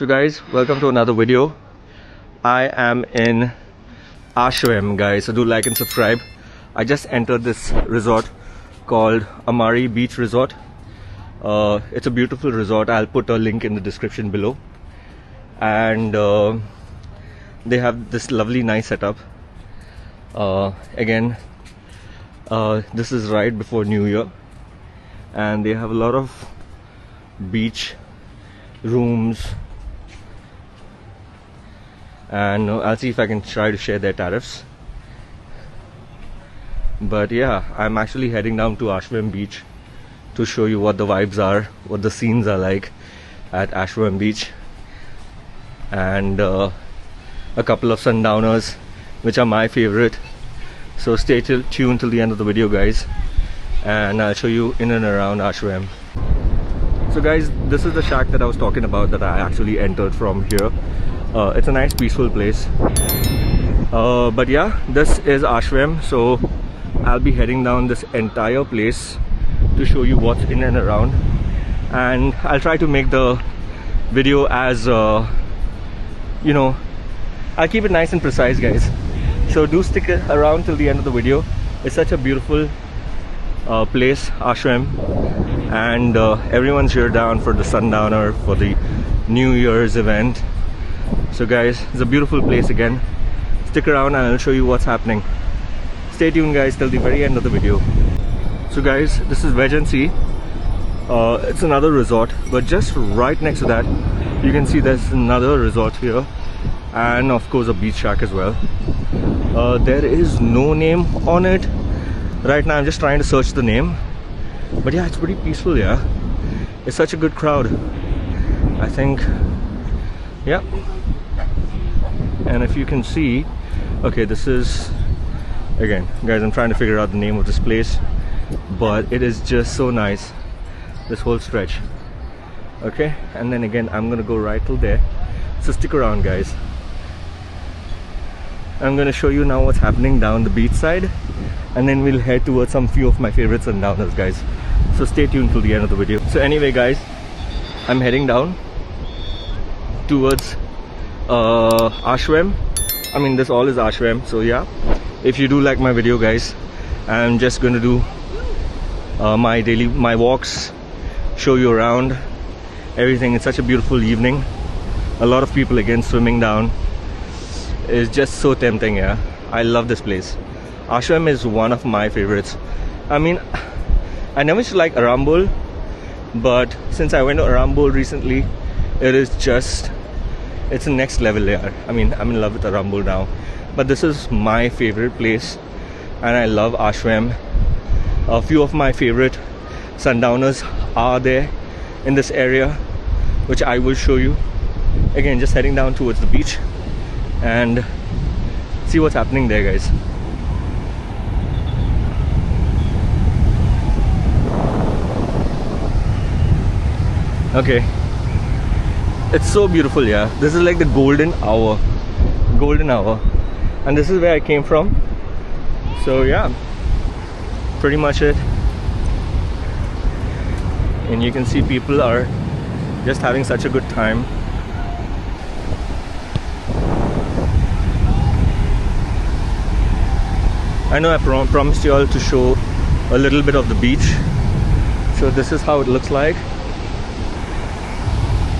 So guys, welcome to another video. I am in Ashwem, guys, so do like and subscribe. I just entered this resort called Amari Beach Resort. It's a beautiful resort. I'll put a link in the description below. And they have this lovely nice setup. Again, this is right before New Year, and they have a lot of beach rooms, and I'll see if I can try to share their tariffs. But yeah, I'm actually heading down to Ashwem Beach to show you what the vibes are, what the scenes are like at Ashwem Beach, and a couple of sundowners which are my favorite. So stay tuned till the end of the video, guys, and I'll show you in and around Ashwem. So guys, this is the shack that I was talking about that I actually entered from here. It's a nice peaceful place. But yeah, this is Ashwem, so I'll be heading down this entire place to show you what's in and around, and I'll try to make the video as I'll keep it nice and precise, guys. So do stick around till the end of the video. It's such a beautiful place, Ashwem, and everyone's here down for the sundowner, for the New Year's event. So guys, it's a beautiful place again. Stick around and I'll show you what's happening. Stay tuned, guys, till the very end of the video. So guys, this is Veg and Sea. It's another resort, but just right next to that you can see there's another resort here, and of course a beach shack as well. There is no name on it right now. I'm just trying to search the name, but yeah, it's pretty peaceful. Yeah, it's such a good crowd, I think. Yeah, and if you can see, okay, this is, again guys, I'm trying to figure out the name of this place, but it is just so nice, this whole stretch. Okay, and then again I'm gonna go right till there, so stick around, guys. I'm gonna show you now what's happening down the beach side, and then we'll head towards some few of my favorite sundowners, guys. So stay tuned till the end of the video. So anyway, guys, I'm heading down towards Ashwem. I mean, this all is Ashwem. So yeah, if you do like my video, guys, I'm just going to do my walks, show you around everything. It's such a beautiful evening. A lot of people again swimming down. It's just so tempting. Yeah, I love this place. Ashwem is one of my favorites. I mean, I never used to like Arambol, but since I went to Arambol recently, it's a next level. Yeah, I mean, I'm in love with Arambol now, but this is my favorite place, and I love Ashwem. A few of my favorite sundowners are there in this area, which I will show you. Again, just heading down towards the beach and see what's happening there, guys. Okay, it's so beautiful. Yeah, this is like the golden hour, and this is where I came from. So yeah, pretty much it. And you can see people are just having such a good time. I know I promised you all to show a little bit of the beach, so this is how it looks like.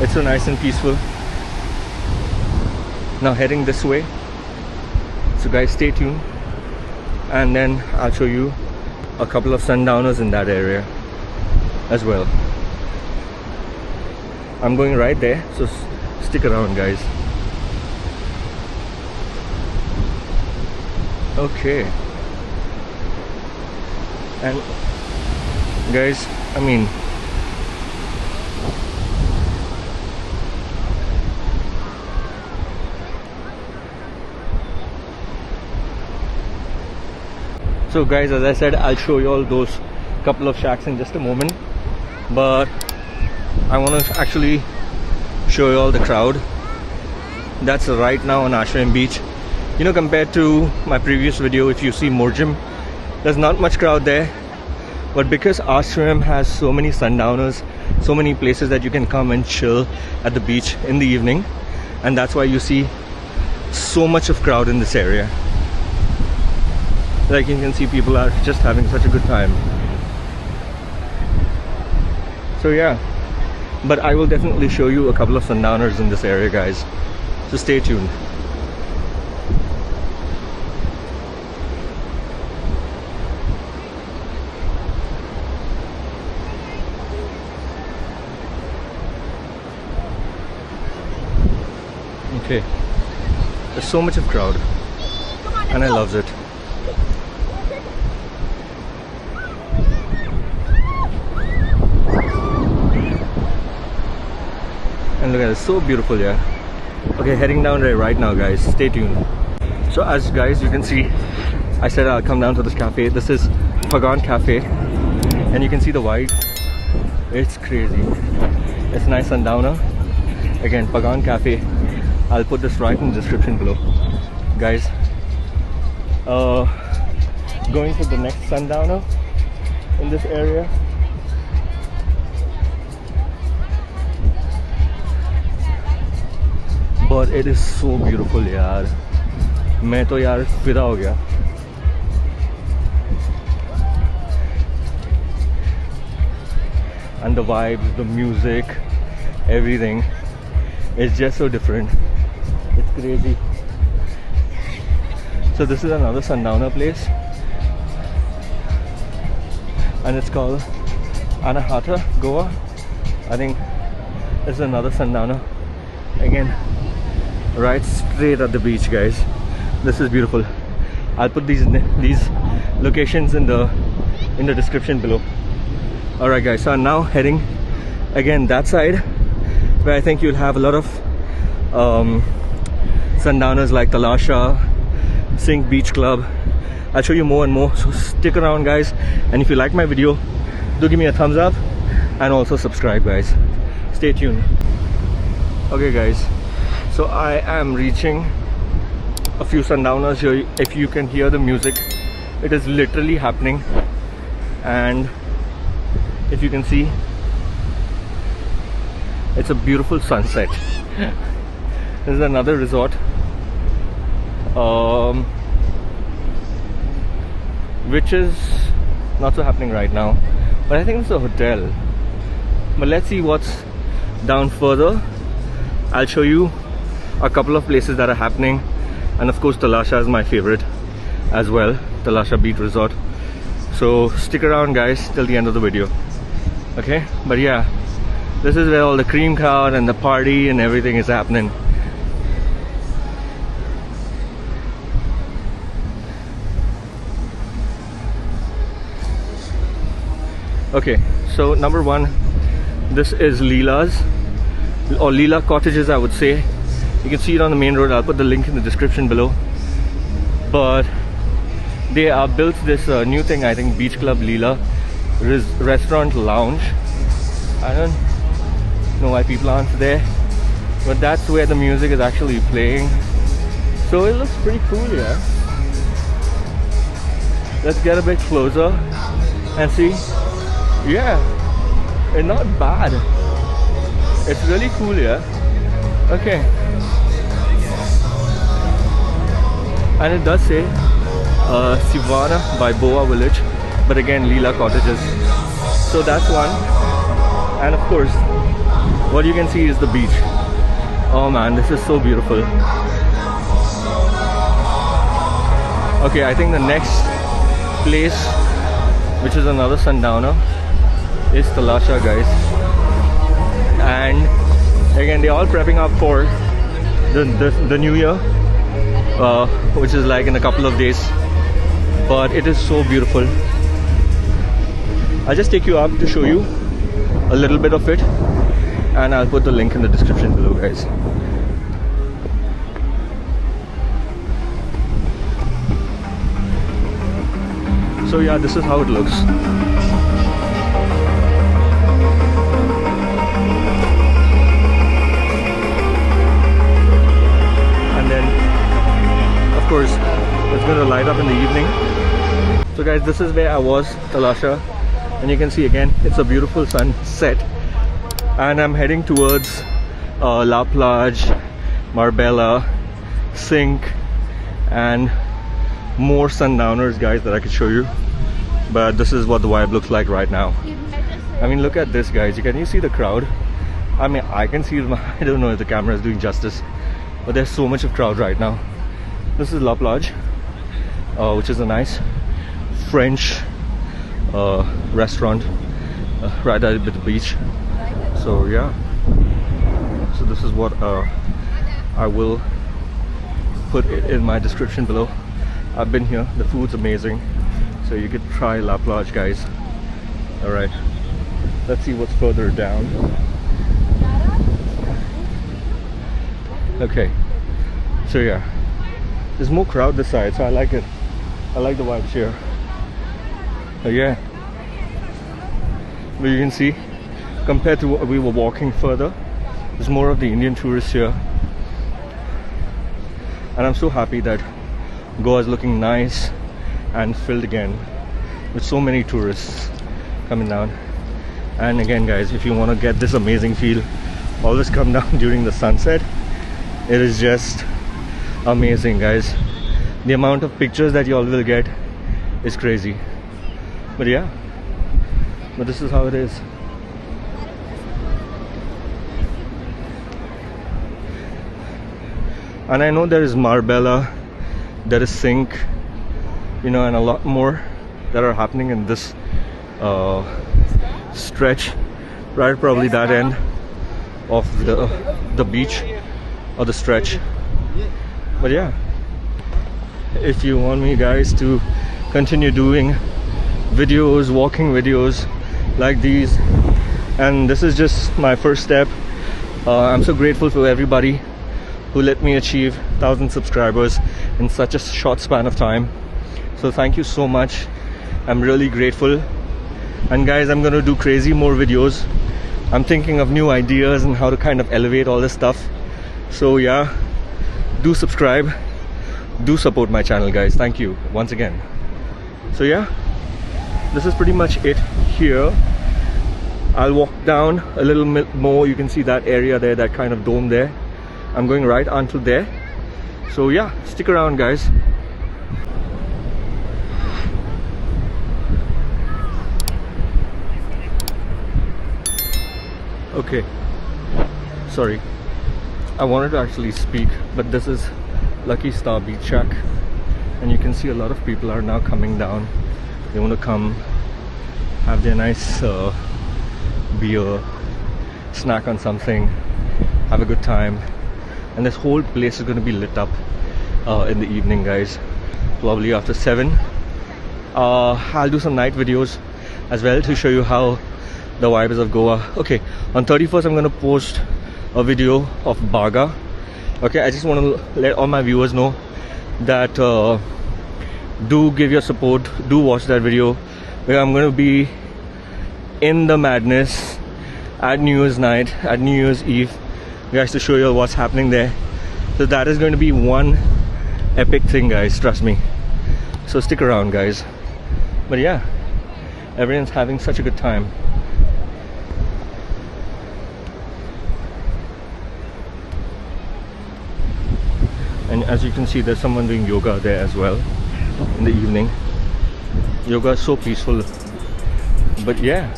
It's so nice and peaceful. Now heading this way, so guys, stay tuned, and then I'll show you a couple of sundowners in that area as well. I'm going right there, so stick around, guys. Okay, and guys, I mean, so guys, as I said, I'll show you all those couple of shacks in just a moment, but I want to actually show you all the crowd that's right now on Ashwem Beach. You know, compared to my previous video, if you see Morjim, there's not much crowd there, But because Ashwem has so many sundowners, so many places that you can come and chill at the beach in the evening, and that's why you see so much of crowd in this area. Like you can see, people are just having such a good time. So yeah, but I will definitely show you a couple of sundowners in this area, guys, so stay tuned. Okay, there's so much of crowd and I love it. And look at it, so beautiful, yeah. Okay, heading down there right now, guys, stay tuned. So as guys you can see, I said I'll come down to this cafe. This is Baga Cafe, and you can see the vibe. It's crazy. It's nice sundowner. Again, Baga Cafe. I'll put this right in the description below, guys. Going to the next sundowner in this area. But it is so beautiful, yaar. मैं तो यार फिदा हो गया. And the vibes, the music, everything is just so different. It's crazy. So this is another sundowner place, and it's called Anjuna, Goa. I think it's another sundowner. Again, right straight at the beach, guys. This is beautiful. I'll put these locations in the description below. Alright guys, so I'm now heading again that side, where I think you'll have a lot of sundowners like Talasha, Sink Beach Club. I'll show you more and more, so stick around, guys. And if you like my video, do give me a thumbs up and also subscribe, guys. Stay tuned. Okay guys, so I am reaching a few sundowners here. If you can hear the music, it is literally happening. And if you can see, it's a beautiful sunset. This is another resort, which is not so happening right now, but I think it's a hotel. But let's see what's down further. I'll show you a couple of places that are happening, and of course Talasha is my favorite as well, Talasha Beach Resort. So stick around, guys, till the end of the video. Okay, but yeah, this is where all the cream crowd and the party and everything is happening. Okay, so number one, this is Leela's, or Leela Cottages, I would say. You can see it on the main road. I'll put the link in the description below. But they are built this new thing, I think, Beach Club Leela restaurant lounge. I don't know why people aren't there, but that's where the music is actually playing. So it looks pretty cool, yeah. Let's get a bit closer and see. Yeah, it's not bad. It's really cool, yeah. Okay. And it does say Sivana by Boa Village, but again Leela Cottages. So that's one. And of course, what you can see is the beach. Oh man, this is so beautiful. Okay, I think the next place, which is another sundowner, is Talasha, guys. And again, they're all prepping up for the new year, which is like in a couple of days. But it is so beautiful. I'll just take you up to show you a little bit of it, and I'll put the link in the description below, guys. So yeah, this is how it looks. And then of course it's going to light up in the evening. So guys, this is where I was, Talasha. and you can see again it's a beautiful sunset, and I'm heading towards La Plage, Marbella, Sink, and more sundowners, guys, that I could show you. But this is what the vibe looks like right now. I mean, look at this, guys. Can you see the crowd? I mean, I can see them. I don't know if the camera is doing justice, but there's so much of crowd right now. This is La Plage, which is a nice French restaurant right at the beach. So yeah, so this is what I will put it in my description below. I've been here, the food's amazing, so you could try La Plage, guys. All right, let's see what's further down. Okay, so yeah, there's more crowd this side, so I like it. I like the vibes here. Yeah, but you can see, compared to what we were walking further, there's more of the Indian tourists here, and I'm so happy that Goa is looking nice and filled again with so many tourists coming down. And again, guys, if you want to get this amazing feel, always come down during the sunset. It is just amazing, guys. The amount of pictures that you all will get is crazy. But yeah, but this is how it is. And I know there is Marbella, there is Sink, you know, and a lot more that are happening in this stretch, right, probably that end of the beach or the stretch. But yeah, if you want me, guys, to continue doing videos, walking videos like these, and this is just my first step, I'm so grateful for everybody who let me achieve 1,000 subscribers in such a short span of time. So thank you so much. I'm really grateful. And guys, I'm gonna do crazy more videos. I'm thinking of new ideas and how to kind of elevate all this stuff. So yeah, do subscribe, do support my channel, guys. Thank you once again. So yeah, this is pretty much it here. I'll walk down a little bit more. You can see that area there, that kind of dome there. I'm going right onto there. So yeah, stick around, guys. Okay, sorry, I wanted to actually speak, but this is Lucky Star Beach Shack, and you can see a lot of people are now coming down. They want to come have their nice beer, snack on something, have a good time. And this whole place is going to be lit up in the evening, guys, probably after 7. I'll do some night videos as well to show you how the vibe is of Goa. Okay, on 31st I'm going to post a video of Baga. Okay, I just want to let all my viewers know that do give your support, do watch that video, where I'm going to be in the madness at New Year's night, at New Year's Eve, guys, to show you what's happening there. So that is going to be one epic thing, guys, trust me. So stick around, guys. But yeah, everyone's having such a good time. And as you can see, there's someone doing yoga there as well in the evening. Yoga is so peaceful. But yeah,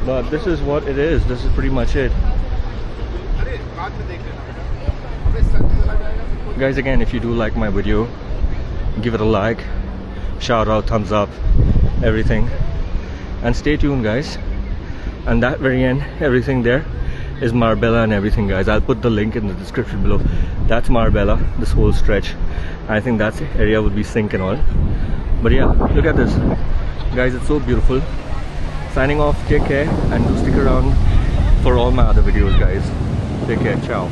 but this is what it is. This is pretty much it, guys. Again, if you do like my video, give it a like, shout out, thumbs up, everything, and stay tuned, guys. And that very end, everything there is Marbella and everything, guys. I'll put the link in the description below. That's Marbella, this whole stretch. I think that area would be Sink and all. But yeah, look at this, guys. It's so beautiful. Signing off, take care, and do stick around for all my other videos, guys. Take care, ciao.